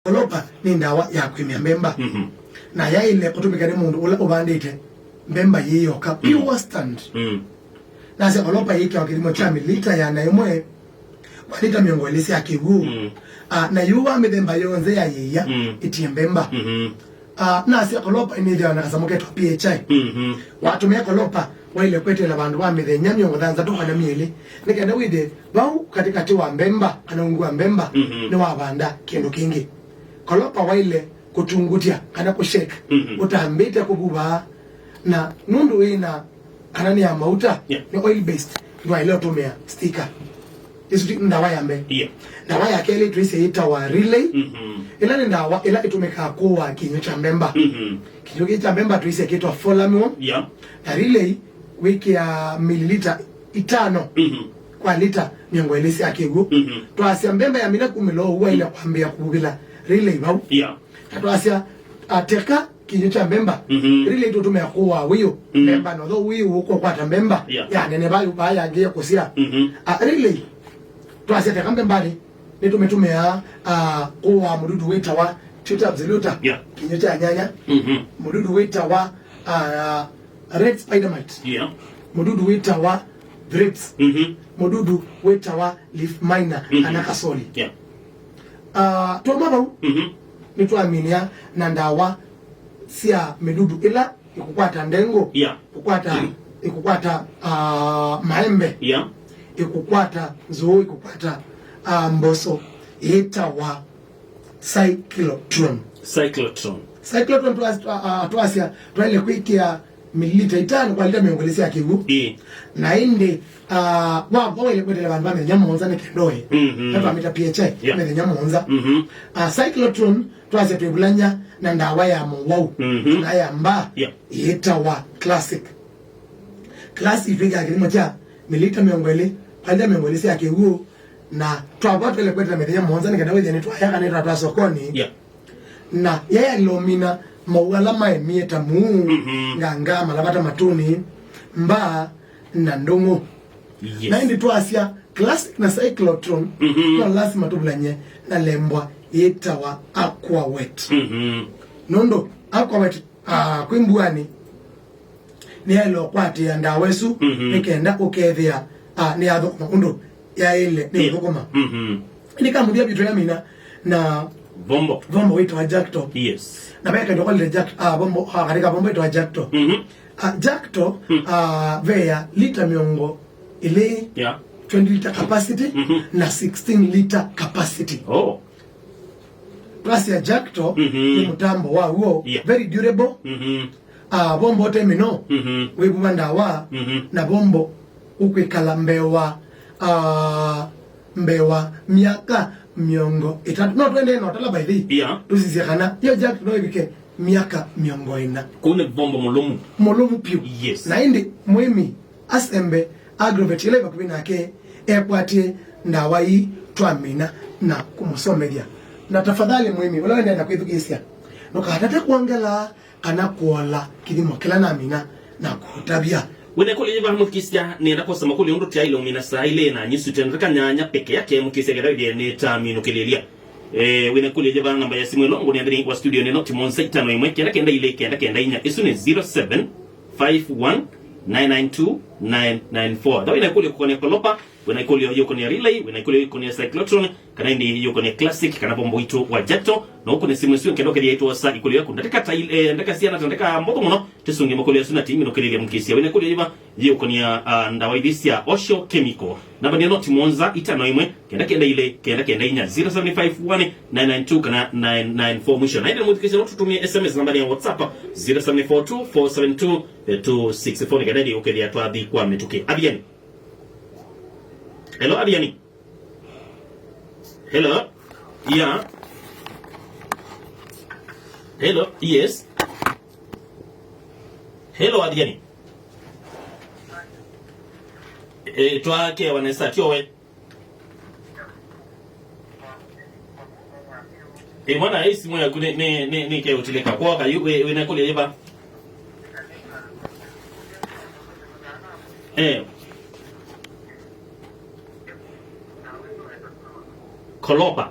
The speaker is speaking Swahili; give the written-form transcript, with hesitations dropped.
Kolopa ni ndawa ya kwimya mbemba na ya ile kutumika ni mundu ule ubandite mbemba yiyo ka pure stand na se kolopa yiki wakilimo cha milita ya na imwe walita miongo elisi ya kigu na yuwa mbemba yonze ya yiya iti mbemba na se kolopa inidya na kasamuke to PHI watumia kolopa waile kwete la bandu wa mithe nyamiongo dhanza toka na miele nikenda wide bau katikati wa mbemba anaungu wa mbemba ni wa banda kindu kingi kolopa waile kutungutia kana kushake utambite kububa na nundu ina kanani ya mauta ni oil based ndio ile tumia sticker isu ndawa ya mbe ndawa ya kele tuise ita wa relay ila ni ndawa ila itumeka kwa kinyo cha mbemba kinyo cha mbemba tuise kitwa Folamion na relay wiki ya mililita 5 kwa lita miongo elisi akigu tuasia mbemba ya mina kumilo huwa ila kwambia kubila relay bau tuasia ateka kinyo cha mbemba relay tutume kwa wiyo mbemba no do wiyo huko kwa mbemba ya nene bayu baya ngia kusia relay tuasia teka mbemba ni tumetumea kwa mududu wita wa tuta absolute kinyo cha nyanya mududu wita wa red spider mite mududu wita wa grapes mududu wita wa leaf miner anakasoli tuomaba ni tuaminia na ndawa sia medudu ila ikukwata ndengo ikukwata maembe ikukwata zoo ikukwata mboso ita wa cyclotron tuasia tuaile kuikia mililita 5 kwa lita miongolesi ya kigu na inde wa ile kwete bandu bame nyamonza ne kendoe tatu amita PHI ne nyamonza cyclotron twaze tubulanya na ndawa ya mwau na ya mba ita wa classic figa kilimo cha mililita miongole kwa lita miongolesi ya kigu na twabatu ile kwete ne nyamonza ne kendoe ne twayaka ne twa sokoni na yeye lomina mawala maemieta nganga malabata matuni mba na ndongo na indi tuasia classic na cyclotron na lazima tubulanye na lembwa yetawa aqua wet nondo aqua wet kwimbuani ni elo kwati ya ndawesu nikenda ukethia ni adho makundo ya ile ni dhukuma ni kamudia bitu ya mina na Vombo wito wa Jackto. Na beka ndo kwale bombo katika bombo wito wa Jackto. Jackto vea lita miongo ile 20 liter capacity na 16 liter capacity. Plus ya Jackto ni mtambo wa huo very durable. Bombo temino webubanda wa na bombo ukwikala mbewa miaka miongo itatu no twende no tala by the tusizikana yo Jack no ibike miaka miongo ina kune bombo molomu piu na indi muimi asembe agrovet ile bakubina ke ekwatie ndawa yi twamina na kumusomedia na tafadhali muimi wala nenda kwithugisia no katata kuangala kana kuola kilimo kila na mina na kutabia wene kule jiva mukisya nenda kusema kule ndo tia ile umina saa ile na nyisu tendeka nyanya peke yake mukisya garaidi ne tamino kelelia wene kule jiva namba ya simu longo ni ndani kwa studio neno Timonsa 51 kenda ile kenda inya isune 0751992994 dawa ina kule kukone kolopa wena kule yuko ni relay wena kule yuko ni cyclotron kana ndi yuko ni classic kana bombo ito wa Jackto na huko ni simu sio kendo kile ito sa ikule yako ndaka taile ndaka siana ndaka mbogo muno tisunge mokole suna timi no kile mkisia wena kule yiba yuko ni ndawa idisia Osho Chemical namba ni not Monza itano imwe kenda ile kenda inya 0751992994 kana 994 mwisho na ile mtikisha tutumie SMS namba ya WhatsApp 0742472264 kada ndio kile atwa kwa metuke abiani. Hello, Adiani. Hello. Yeah. Hello. Yes. Hello, Adiani. Twake wanesa tiowe. Mwana hisi moya kune ne ke utileka kwa ka yuwe na kule yeba. Kolopa,